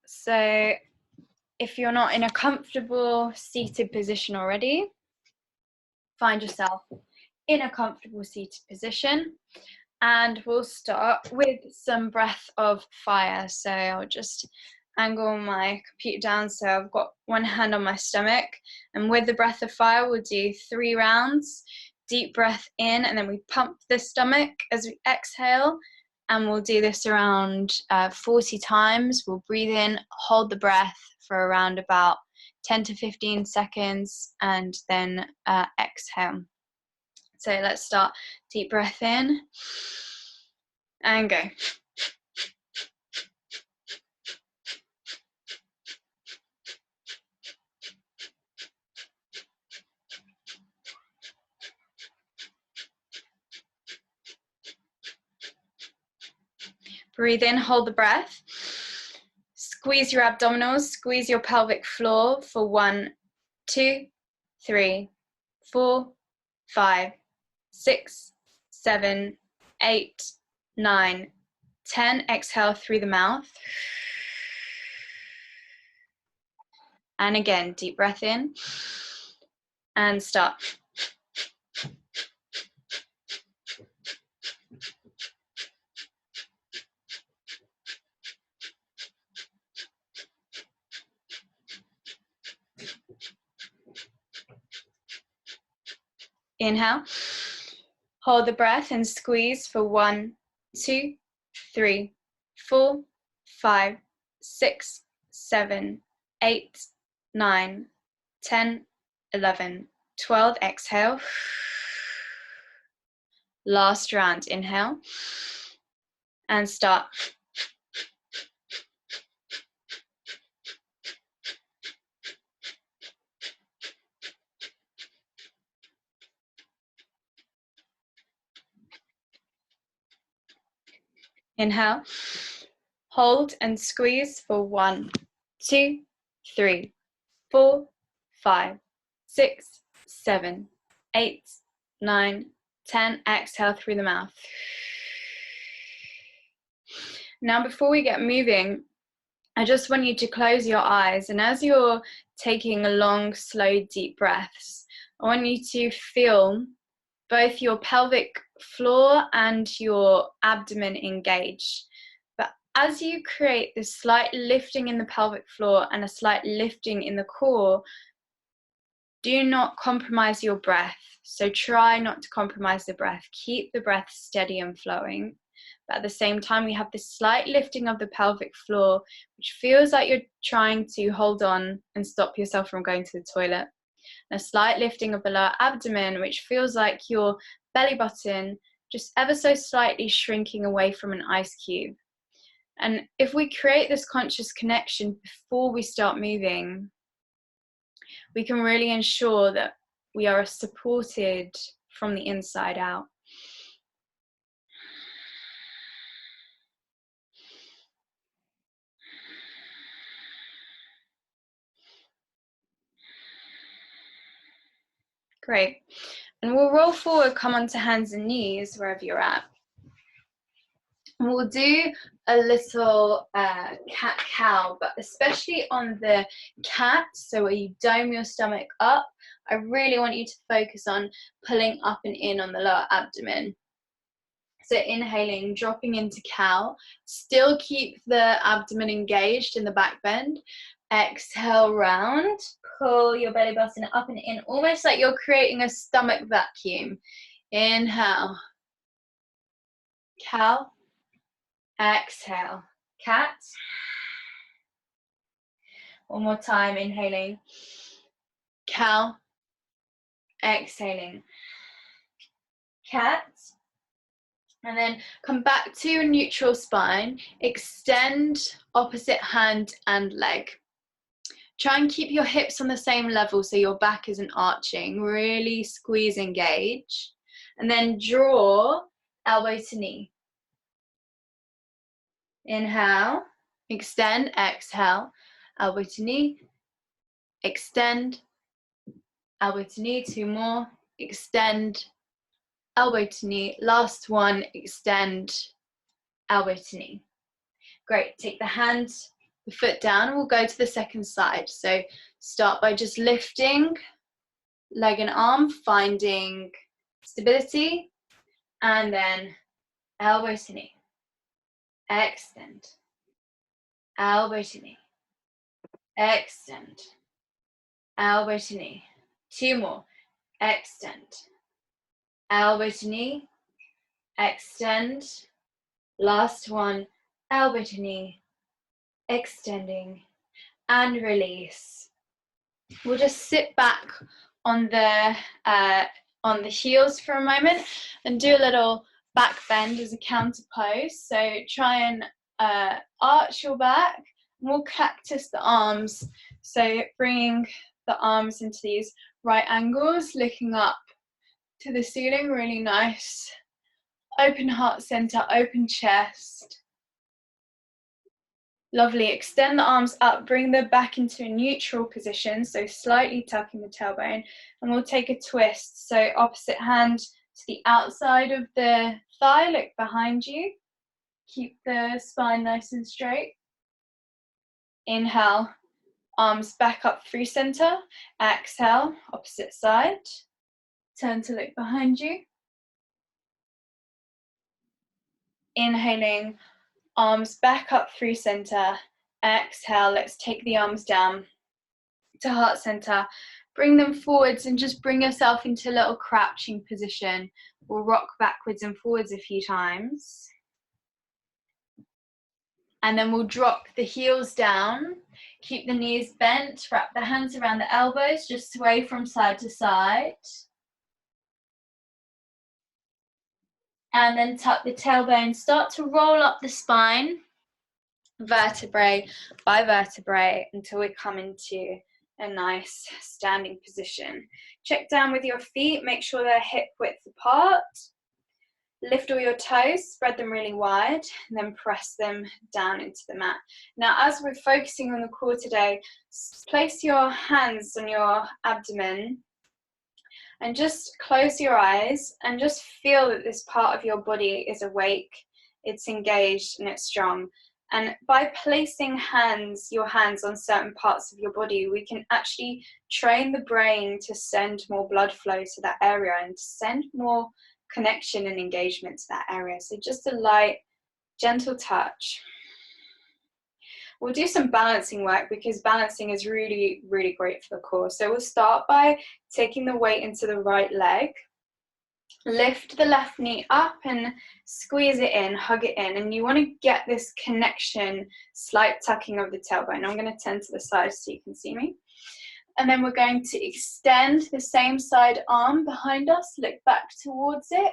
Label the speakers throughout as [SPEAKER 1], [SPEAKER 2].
[SPEAKER 1] So if you're not in a comfortable seated position already, find yourself in a comfortable seated position, and we'll start with some breath of fire. So I'll just angle my computer down so I've got one hand on my stomach, and with the breath of fire we'll do 3 rounds. Deep breath in, and then we pump the stomach as we exhale, and we'll do this around 40 times. We'll breathe in, hold the breath for around about 10 to 15 seconds, and then exhale. So let's start. Deep breath in and go. Breathe in, hold the breath. Squeeze your abdominals, squeeze your pelvic floor for 1, 2, 3, 4, 5, 6, 7, 8, 9, 10. Exhale through the mouth. And again, deep breath in and start. Inhale, hold the breath and squeeze for 1, 2, 3, 4, 5, 6, 7, 8, 9, 10, 11, 12. Exhale. Last round. Inhale and start. Inhale, hold and squeeze for 1, 2, 3, 4, 5, 6, 7, 8, 9, 10. Exhale through the mouth. Now, before we get moving, I just want you to close your eyes, and as you're taking long, slow, deep breaths, I want you to feel both your pelvic floor and your abdomen engage. But as you create this slight lifting in the pelvic floor and a slight lifting in the core, do not compromise your breath. So try not to compromise the breath. Keep the breath steady and flowing. But at the same time, we have this slight lifting of the pelvic floor, which feels like you're trying to hold on and stop yourself from going to the toilet. And a slight lifting of the lower abdomen, which feels like your belly button just ever so slightly shrinking away from an ice cube. And if we create this conscious connection before we start moving, we can really ensure that we are supported from the inside out. Great. And we'll roll forward, come onto hands and knees wherever you're at. And we'll do a little cat-cow, but especially on the cat, so where you dome your stomach up, I really want you to focus on pulling up and in on the lower abdomen. So inhaling, dropping into cow, still keep the abdomen engaged in the back bend. Exhale, round, pull your belly button up and in, almost like you're creating a stomach vacuum. Inhale, cow, exhale, cat. One more time, inhaling, cow, exhaling, cat. And then come back to a neutral spine, extend opposite hand and leg. Try and keep your hips on the same level so your back isn't arching. Really squeeze, engage. And then draw elbow to knee. Inhale, extend, exhale, elbow to knee, extend, elbow to knee, 2 more, extend, elbow to knee, last one, extend, elbow to knee. Great, take the hands the foot down, and we'll go to the second side. So start by just lifting leg and arm, finding stability, and then elbow to knee, extend, elbow to knee, extend, elbow to knee. 2 more, extend, elbow to knee, extend, last one, elbow to knee, extending, and release. We'll just sit back on the heels for a moment and do a little back bend as a counter pose. So try and arch your back, and we'll cactus the arms. So bringing the arms into these right angles, looking up to the ceiling, really nice. Open heart center, open chest. Lovely. Extend the arms up, bring them back into a neutral position, so slightly tucking the tailbone, and we'll take a twist. So opposite hand to the outside of the thigh, look behind you. Keep the spine nice and straight. Inhale, arms back up through center. Exhale, opposite side. Turn to look behind you. Inhaling, arms back up through center. Exhale, let's take the arms down to heart center. Bring them forwards and just bring yourself into a little crouching position. We'll rock backwards and forwards a few times. And then we'll drop the heels down. Keep the knees bent, wrap the hands around the elbows, just sway from side to side. And then tuck the tailbone, start to roll up the spine, vertebrae by vertebrae, until we come into a nice standing position. Check down with your feet, make sure they're hip width apart. Lift all your toes, spread them really wide, and then press them down into the mat. Now, as we're focusing on the core today, place your hands on your abdomen and just close your eyes and just feel that this part of your body is awake, it's engaged, and it's strong. And by placing your hands on certain parts of your body, we can actually train the brain to send more blood flow to that area and to send more connection and engagement to that area. So just a light, gentle touch. We'll do some balancing work because balancing is really, really great for the core. So we'll start by taking the weight into the right leg. Lift the left knee up and squeeze it in, hug it in. And you want to get this connection, slight tucking of the tailbone. I'm going to turn to the side so you can see me. And then we're going to extend the same side arm behind us, look back towards it,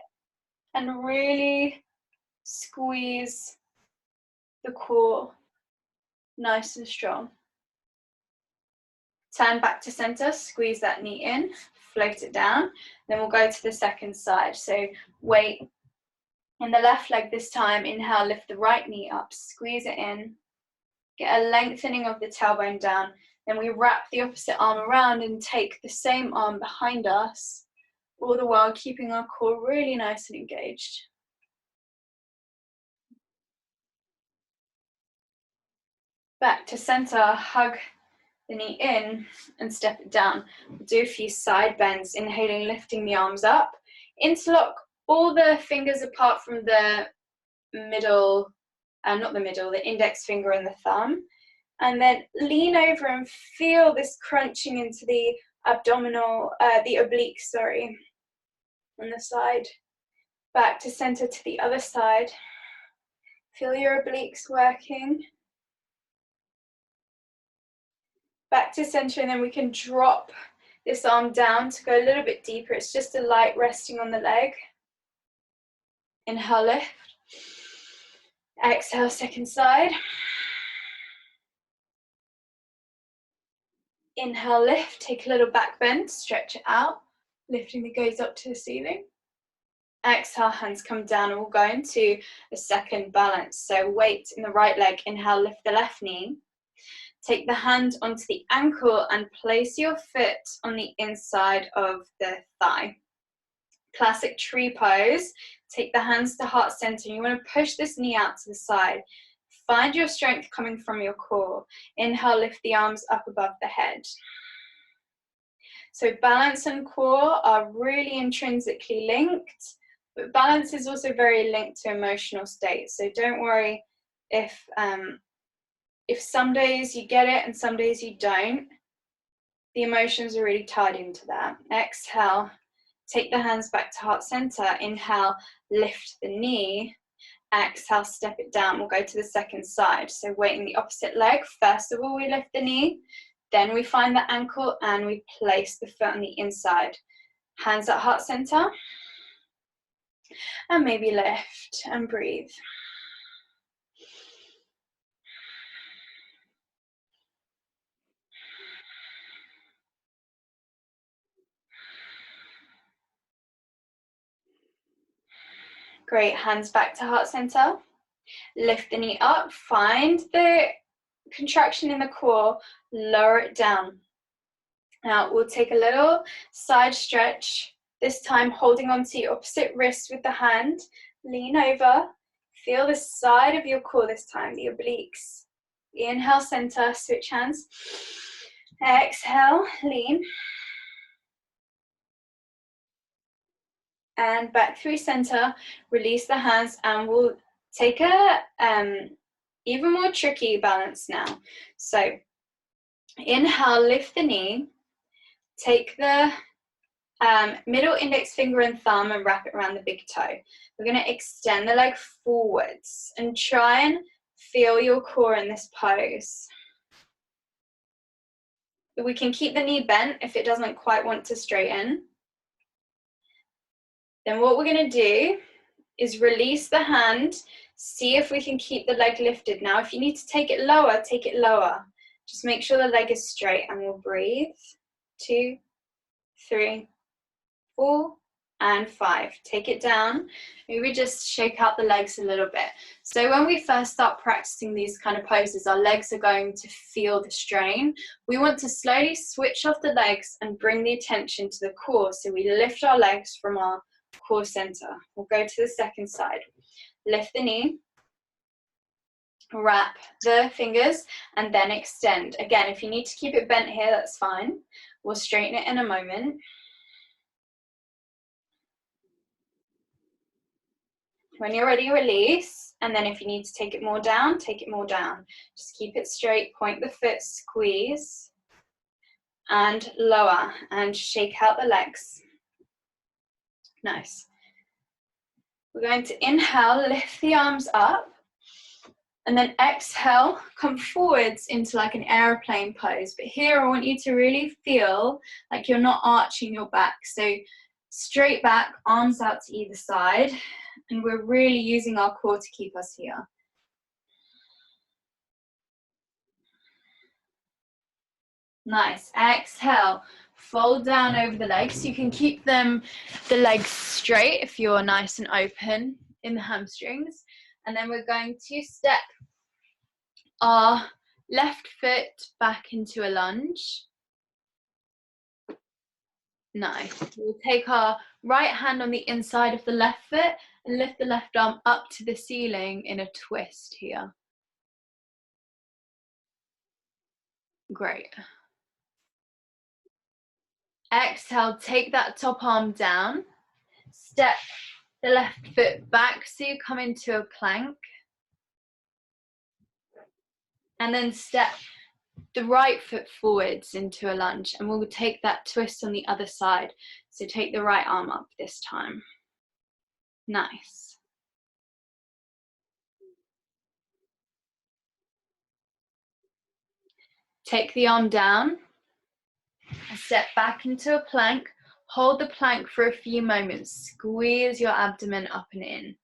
[SPEAKER 1] and really squeeze the core nice and strong. Turn back to center, squeeze that knee in, float it down. Then we'll go to the second side. So weight in the left leg this time. Inhale, lift the right knee up, squeeze it in. Get a lengthening of the tailbone down. Then we wrap the opposite arm around and take the same arm behind us, all the while keeping our core really nice and engaged. Back to center, hug the knee in and step it down. We'll do a few side bends, inhaling, lifting the arms up. Interlock all the fingers apart from the middle, the index finger and the thumb. And then lean over and feel this crunching into the abdominal, the obliques, on the side. Back to center to the other side. Feel your obliques working. Back to center, and then we can drop this arm down to go a little bit deeper. It's just a light resting on the leg. Inhale, lift. Exhale, second side. Inhale, lift. Take a little back bend, stretch it out, lifting the gaze up to the ceiling. Exhale, hands come down, and we'll go into a second balance. So weight in the right leg. Inhale, lift the left knee. Take the hand onto the ankle and place your foot on the inside of the thigh. Classic tree pose. Take the hands to heart center. You want to push this knee out to the side. Find your strength coming from your core. Inhale, lift the arms up above the head. So balance and core are really intrinsically linked, but balance is also very linked to emotional states. So don't worry if some days you get it and some days you don't. The emotions are really tied into that. Exhale, take the hands back to heart center. Inhale, lift the knee. Exhale, step it down. We'll go to the second side. So weighting the opposite leg. First of all, we lift the knee. Then we find the ankle and we place the foot on the inside. Hands at heart center. And maybe lift and breathe. Great, hands back to heart center. Lift the knee up, find the contraction in the core, lower it down. Now we'll take a little side stretch, this time holding onto your opposite wrist with the hand. Lean over, feel the side of your core this time, the obliques. Inhale, center, switch hands. Exhale, lean. And back through center, release the hands, and we'll take a even more tricky balance now. So inhale, lift the knee, take the middle index finger and thumb and wrap it around the big toe. We're going to extend the leg forwards and try and feel your core in this pose. We can keep the knee bent if it doesn't quite want to straighten. Then what we're going to do is release the hand, see if we can keep the leg lifted. Now, if you need to take it lower, take it lower. Just make sure the leg is straight, and we'll breathe. 2, 3, 4, and 5. Take it down. Maybe just shake out the legs a little bit. So when we first start practicing these kind of poses, our legs are going to feel the strain. We want to slowly switch off the legs and bring the attention to the core. So we lift our legs from our core center. We'll go to the second side. Lift the knee, wrap the fingers, and then extend. Again, if you need to keep it bent here, that's fine. We'll straighten it in a moment. When you're ready, release, and then if you need to take it more down, take it more down. Just keep it straight, point the foot, squeeze, and lower, and shake out the legs. Nice. We're going to inhale, lift the arms up, and then exhale, come forwards into like an airplane pose. But here I want you to really feel like you're not arching your back. So straight back, arms out to either side, and we're really using our core to keep us here. Nice. Exhale, fold down over the legs. You can keep the legs straight if you're nice and open in the hamstrings. And then we're going to step our left foot back into a lunge. Nice. We'll take our right hand on the inside of the left foot and lift the left arm up to the ceiling in a twist here. Great. Exhale, take that top arm down. Step the left foot back so you come into a plank. And then step the right foot forwards into a lunge, and we'll take that twist on the other side. So take the right arm up this time. Nice. Take the arm down and step back into a plank. Hold the plank for a few moments. Squeeze your abdomen up and in.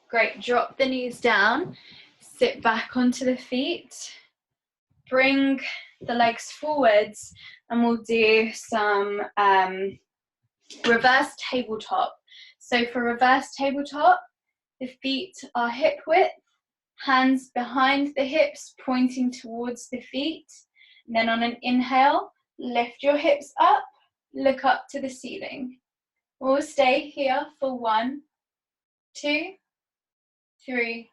[SPEAKER 1] Great. Drop the knees down. Sit back onto the feet. Bring the legs forwards, and we'll do some reverse tabletop. So for reverse tabletop, the feet are hip width, hands behind the hips pointing towards the feet. And then on an inhale, lift your hips up, look up to the ceiling. We'll stay here for 1, 2, 3,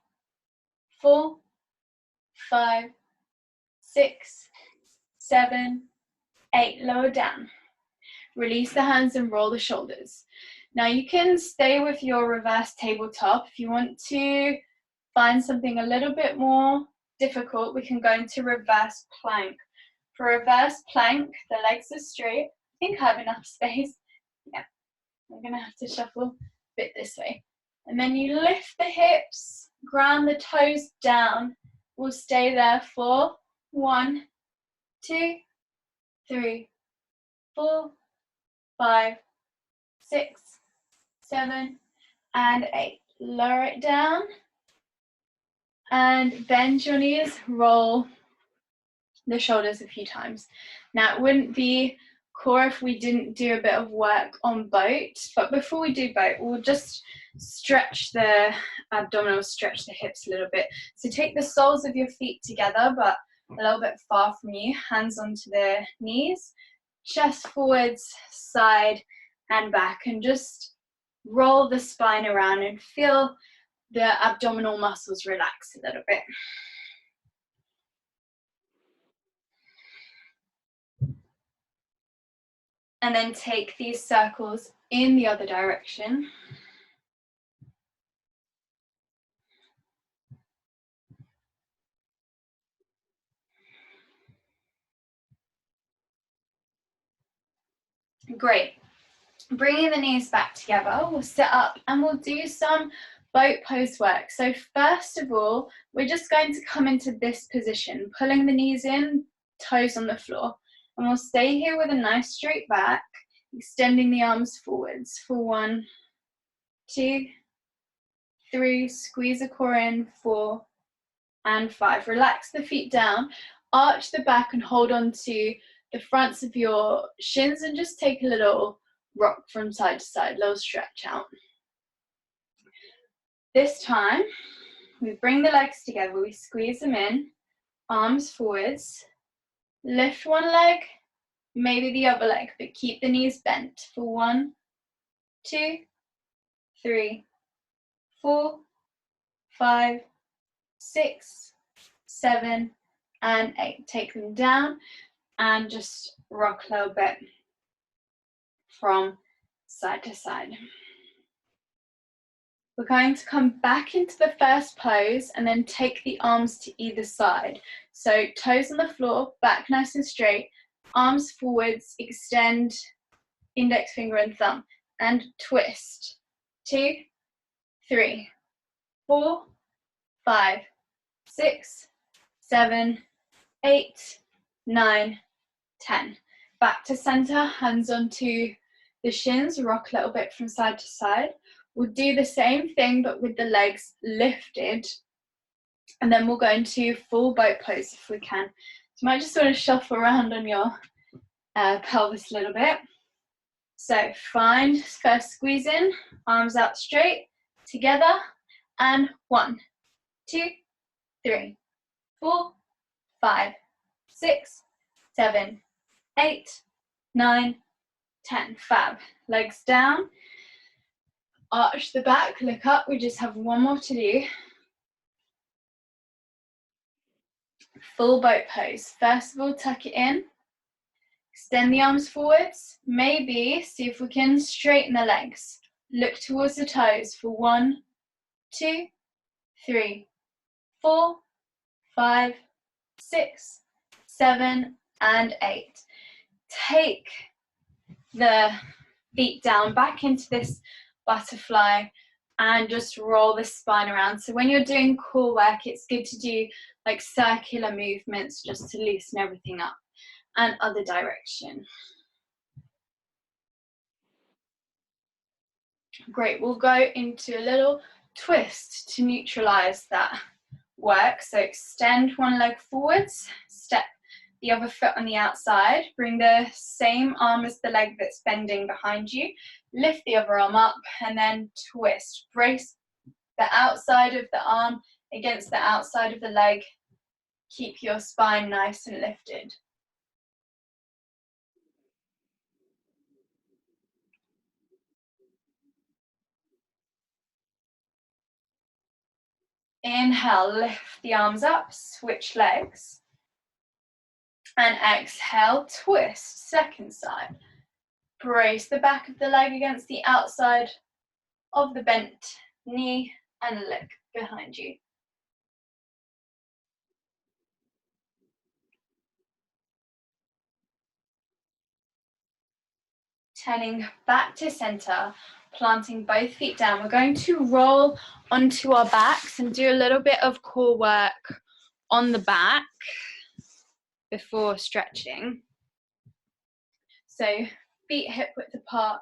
[SPEAKER 1] 4, 5, 6, 7, 8. Lower down. Release the hands and roll the shoulders. Now you can stay with your reverse tabletop. If you want to find something a little bit more difficult, we can go into reverse plank. For reverse plank, the legs are straight. I think I have enough space. Yeah, I'm gonna have to shuffle a bit this way. And then you lift the hips, ground the toes down. We'll stay there for 1, 2, 3, 4, 5, 6, 7, and 8. Lower it down and bend your knees, roll the shoulders a few times. Now it wouldn't be core if we didn't do a bit of work on boat, but before we do boat, we'll just stretch the abdominals, stretch the hips a little bit. So take the soles of your feet together, but a little bit far from you, hands onto the knees, chest forwards, side and back, and just roll the spine around and feel the abdominal muscles relax a little bit. And then take these circles in the other direction. Great. Bringing the knees back together, we'll sit up and we'll do some boat pose work. So first of all, we're just going to come into this position, pulling the knees in, toes on the floor. And we'll stay here with a nice straight back, extending the arms forwards for 1, 2, 3, squeeze the core in, 4, and 5. Relax the feet down, arch the back and hold on to the fronts of your shins and just take a little rock from side to side, little stretch out. This time, we bring the legs together, we squeeze them in, arms forwards, lift one leg, maybe the other leg, but keep the knees bent for 1, 2, 3, 4, 5, 6, 7, and 8. Take them down and just rock a little bit from side to side. We're going to come back into the first pose and then take the arms to either side. So toes on the floor, back nice and straight, arms forwards, extend index finger and thumb, and twist. 2, 3, 4, 5, 6, 7, 8, 9, 10. Back to center, hands onto the shins, rock a little bit from side to side. We'll do the same thing but with the legs lifted, and then we'll go into full boat pose if we can. So you might just sort of shuffle around on your pelvis a little bit. So find first squeeze in, arms out straight, together, and 1, 2, 3, 4, 5, 6, 7, 8, 9, 10. Fab. Legs down, arch the back, look up. We just have one more to do. Full boat pose. First of all, tuck it in. Extend the arms forwards. Maybe see if we can straighten the legs. Look towards the toes for 1, 2, 3, 4, 5, 6, 7, and 8. Take the feet down back into this butterfly and just roll the spine around. So when you're doing core work, it's good to do like circular movements just to loosen everything up, and other direction. Great, we'll go into a little twist to neutralize that work. So extend one leg forwards, step the other foot on the outside, bring the same arm as the leg that's bending behind you, lift the other arm up and then twist. Brace the outside of the arm against the outside of the leg. Keep your spine nice and lifted. Inhale, lift the arms up, switch legs. And exhale, twist, second side. Brace the back of the leg against the outside of the bent knee and look behind you. Turning back to center, planting both feet down. We're going to roll onto our backs and do a little bit of core work on the back before stretching. So feet hip width apart,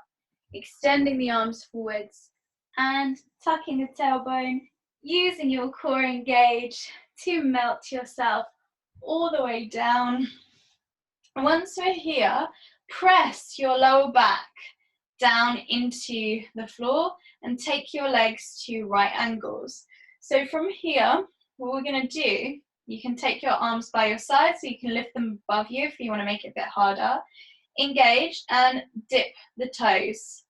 [SPEAKER 1] extending the arms forwards and tucking the tailbone, using your core engage to melt yourself all the way down. Once we're here, press your lower back down into the floor and take your legs to right angles. So from here, what we're going to do, you can take your arms by your side so you can lift them above you if you want to make it a bit harder. Engage and dip the toes.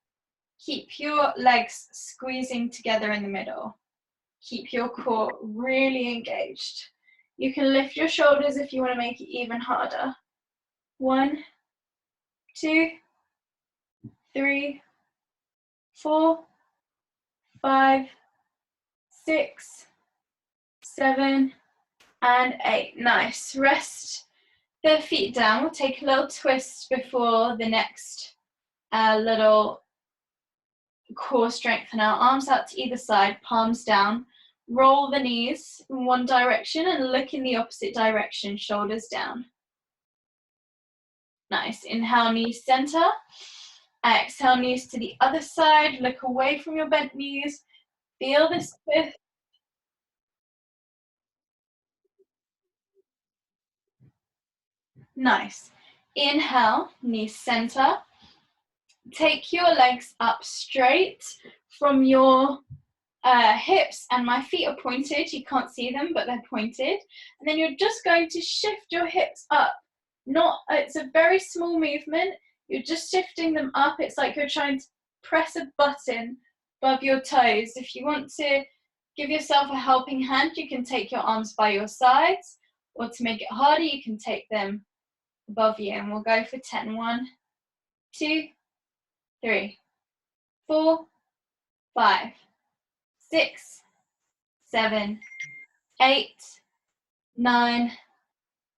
[SPEAKER 1] Keep your legs squeezing together in the middle. Keep your core really engaged. You can lift your shoulders if you want to make it even harder. 1, 2, 3, 4, 5, 6, 7, and 8. Nice. Rest the feet down. We'll take a little twist before the next little core strengthener. Arms out to either side, palms down. Roll the knees in one direction and look in the opposite direction, shoulders down. Nice. Inhale, knees center. Exhale, knees to the other side. Look away from your bent knees. Feel this twist. Nice. Inhale, knees center. Take your legs up straight from your hips, and my feet are pointed. You can't see them, but they're pointed. And then you're just going to shift your hips up. It's a very small movement. You're just shifting them up. It's like you're trying to press a button above your toes. If you want to give yourself a helping hand, you can take your arms by your sides, or to make it harder, you can take them above you. And we'll go for 10. 1, 2, 3, 4, 5, 6, 7, 8, 9,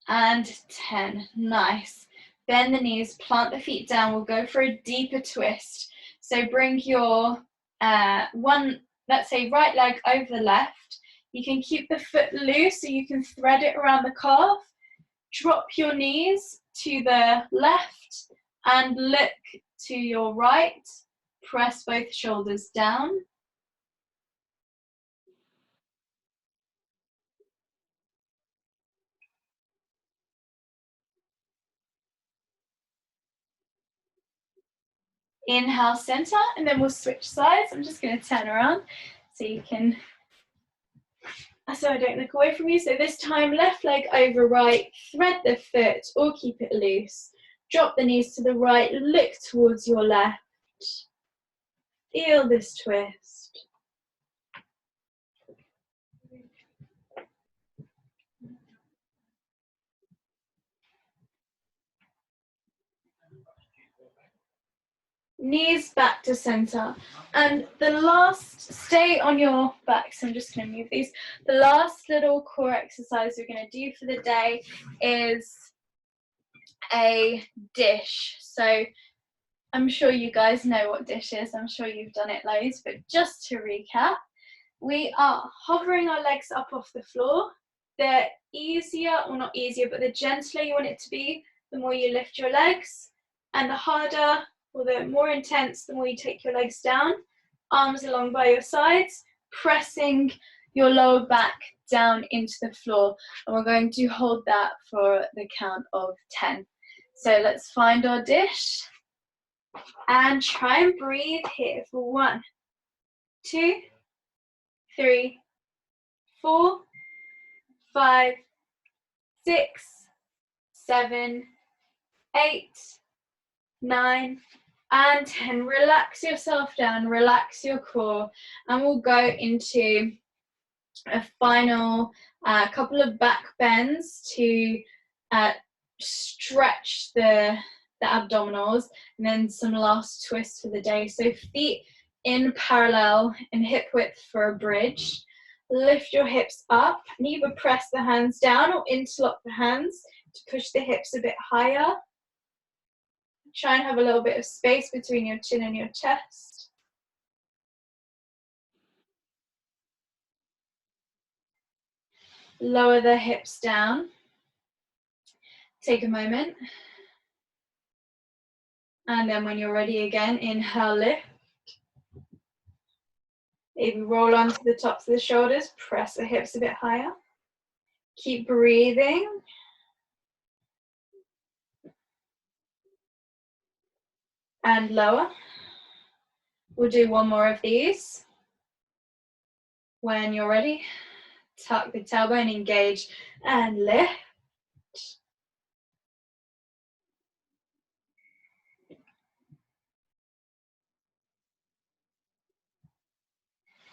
[SPEAKER 1] and 10. Nice. Bend the knees, plant the feet down. We'll go for a deeper twist. So bring your let's say right leg over the left. You can keep the foot loose so you can thread it around the calf. Drop your knees to the left and look to your right. Press both shoulders down. Inhale, center, and then we'll switch sides. I'm just going to turn around so I don't look away from you. So this time, left leg over right, thread the foot or keep it loose. Drop the knees to the right, look towards your left. Feel this twist. Knees back to center. And the last, stay on your back. So I'm just going to move these. The last little core exercise we're going to do for the day is a dish. So I'm sure you guys know what dish is. I'm sure you've done it loads, but just to recap, we are hovering our legs up off the floor. The easier, or not easier, but the gentler you want it to be, the more you lift your legs, and the harder or the more intense, the more you take your legs down. Arms along by your sides, pressing your lower back down into the floor. And we're going to hold that for the count of 10. So let's find our dish and try and breathe here for 1, 2, 3, 4, 5, 6, 7, 8, 9, and 10. Relax yourself down, relax your core, and we'll go into a final couple of back bends to stretch the abdominals, and then some last twists for the day. So feet in parallel in hip width for a bridge. Lift your hips up and either press the hands down or interlock the hands to push the hips a bit higher. Try and have a little bit of space between your chin and your chest. Lower the hips down. Take a moment. And then when you're ready again, inhale, lift. Maybe roll onto the tops of the shoulders, press the hips a bit higher. Keep breathing. And lower. We'll do one more of these. When you're ready, tuck the tailbone, engage, and lift.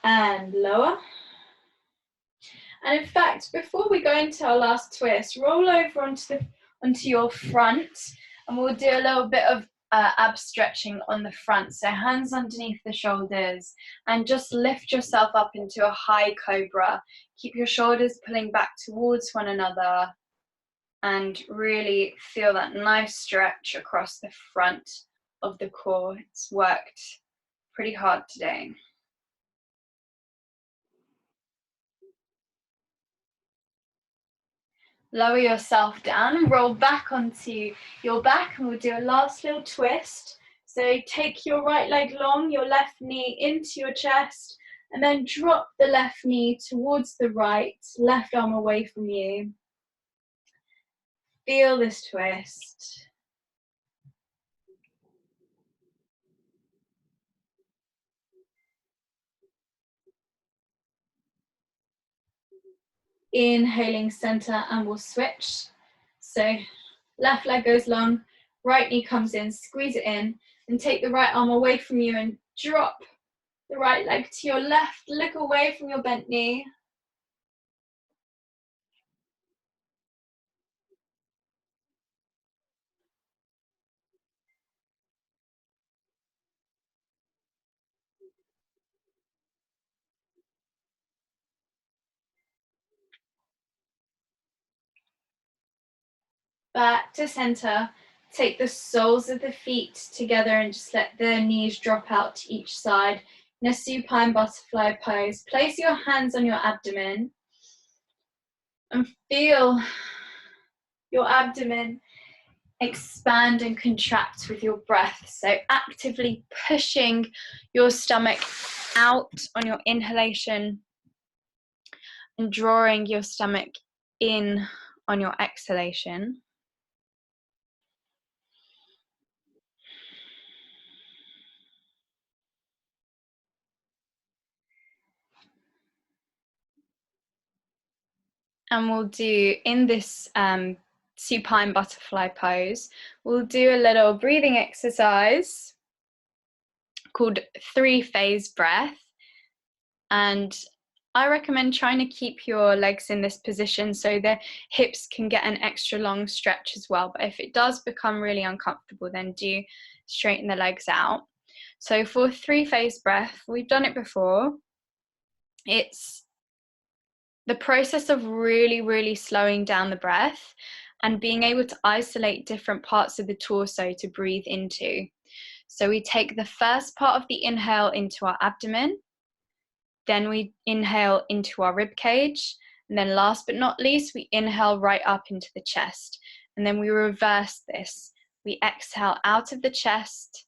[SPEAKER 1] And lower. And in fact, before we go into our last twist, roll over onto your front, and we'll do a little bit of ab stretching on the front. So hands underneath the shoulders, and just lift yourself up into a high cobra. Keep your shoulders pulling back towards one another, and really feel that nice stretch across the front of the core. It's worked pretty hard today. Lower yourself down and roll back onto your back, and we'll do a last little twist. So take your right leg long, your left knee into your chest, and then drop the left knee towards the right, left arm away from you. Feel this twist. Inhaling center, and we'll switch. So left leg goes long, right knee comes in, squeeze it in, and take the right arm away from you and drop the right leg to your left, look away from your bent knee. Back to center. Take the soles of the feet together and just let the knees drop out to each side. In a supine butterfly pose, place your hands on your abdomen and feel your abdomen expand and contract with your breath. So actively pushing your stomach out on your inhalation and drawing your stomach in on your exhalation. And we'll do, in this supine butterfly pose, we'll do a little breathing exercise called 3-phase breath. And I recommend trying to keep your legs in this position so the hips can get an extra long stretch as well. But if it does become really uncomfortable, then do straighten the legs out. So for 3-phase breath, we've done it before. It's the process of really slowing down the breath and being able to isolate different parts of the torso to breathe into. So we take the first part of the inhale into our abdomen, then we inhale into our rib cage, and then last but not least, we inhale right up into the chest. And then we reverse this. We exhale out of the chest,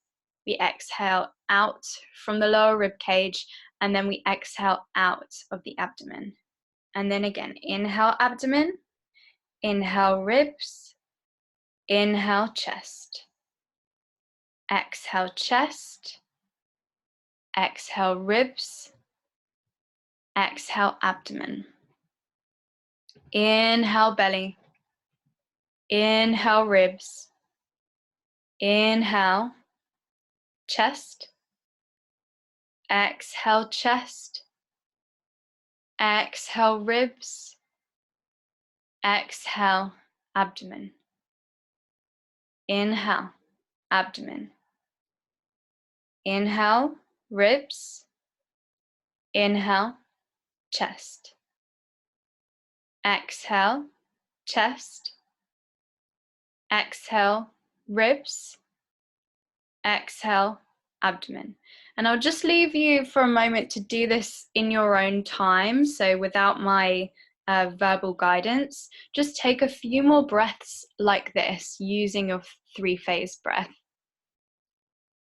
[SPEAKER 1] we exhale out from the lower rib cage, and then we exhale out of the abdomen. And then again, inhale abdomen, inhale ribs, inhale chest, exhale chest, exhale ribs, exhale abdomen, inhale belly, inhale ribs, inhale chest, exhale chest, Exhale, ribs. Exhale, abdomen. Inhale, abdomen. Inhale, ribs. Inhale, chest. Exhale, chest. Exhale, ribs. Exhale, abdomen. And I'll just leave you for a moment to do this in your own time, so without my verbal guidance. Just take a few more breaths like this using your 3-phase breath.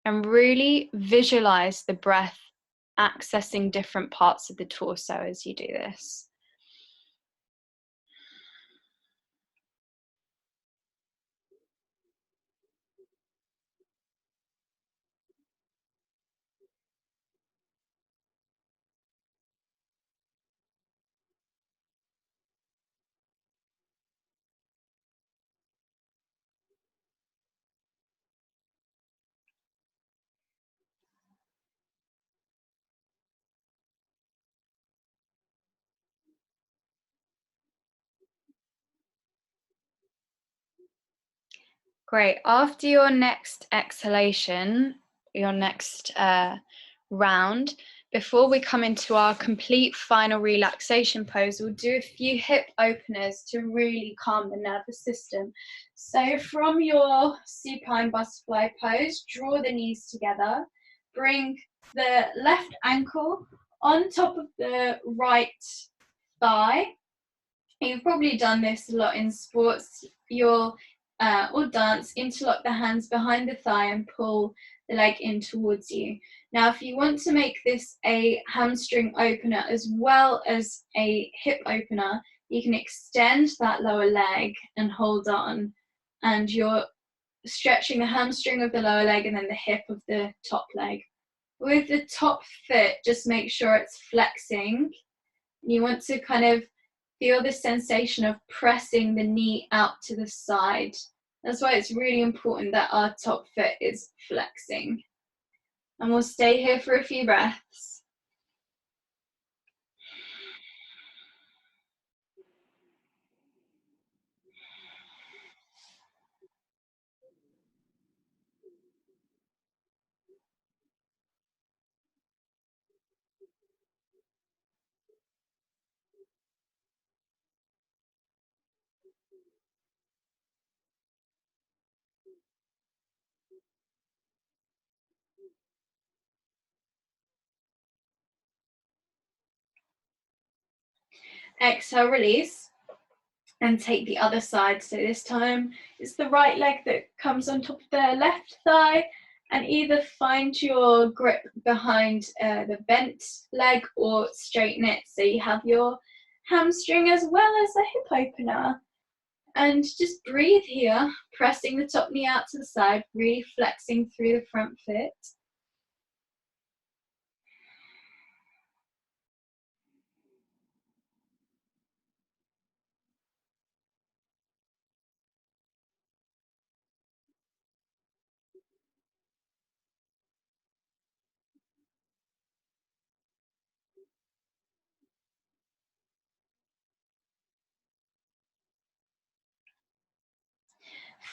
[SPEAKER 1] And really visualize the breath accessing different parts of the torso as you do this. Great. After your next exhalation, your next round, before we come into our complete final relaxation pose, we'll do a few hip openers to really calm the nervous system. So from your supine butterfly pose, draw the knees together, bring the left ankle on top of the right thigh. You've probably done this a lot in sports. Or dance, interlock the hands behind the thigh and pull the leg in towards you. Now, if you want to make this a hamstring opener as well as a hip opener, you can extend that lower leg and hold on, and you're stretching the hamstring of the lower leg and then the hip of the top leg. With the top foot, just make sure it's flexing. You want to kind of feel the sensation of pressing the knee out to the side. That's why it's really important that our top foot is flexing. And we'll stay here for a few breaths. Exhale, release, and take the other side. So this time it's the right leg that comes on top of the left thigh, and either find your grip behind the bent leg or straighten it so you have your hamstring as well as a hip opener. And just breathe here, pressing the top knee out to the side, really flexing through the front foot.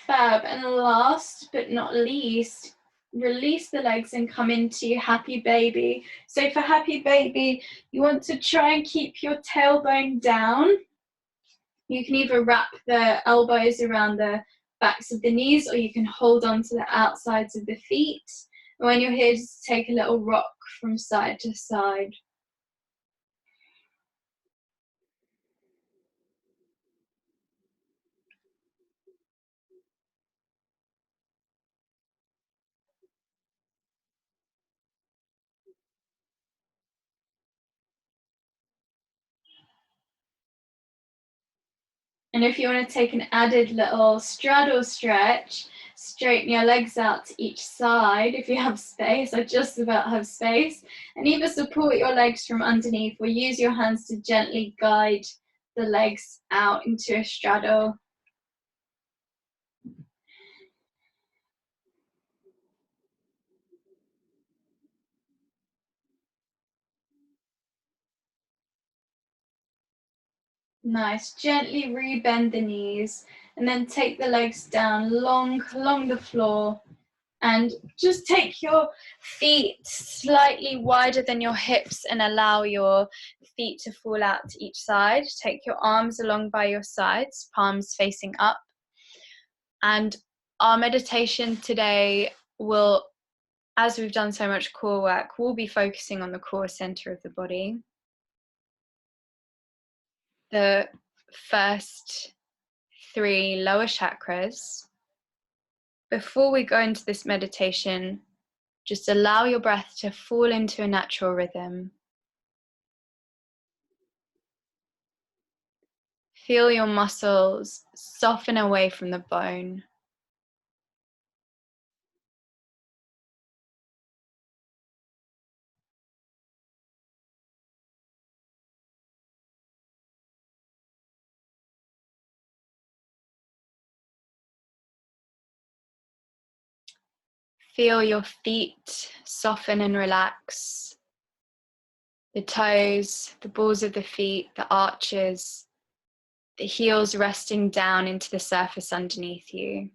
[SPEAKER 1] Fab. And last but not least, release the legs and come into happy baby. So for happy baby, you want to try and keep your tailbone down. You can either wrap the elbows around the backs of the knees, or you can hold on to the outsides of the feet. And when you're here, just take a little rock from side to side. And if you want to take an added little straddle stretch, straighten your legs out to each side if you have space. I just about have space. And either support your legs from underneath or use your hands to gently guide the legs out into a straddle. Nice. Gently re-bend the knees and then take the legs down long along the floor and just take your feet slightly wider than your hips and allow your feet to fall out to each side. Take your arms along by your sides, palms facing up. And our meditation today will, as we've done so much core work, we'll be focusing on the core center of the body. The first 3 lower chakras. Before we go into this meditation, just allow your breath to fall into a natural rhythm. Feel your muscles soften away from the bone. Feel your feet soften and relax. The toes, the balls of the feet, the arches, the heels resting down into the surface underneath you.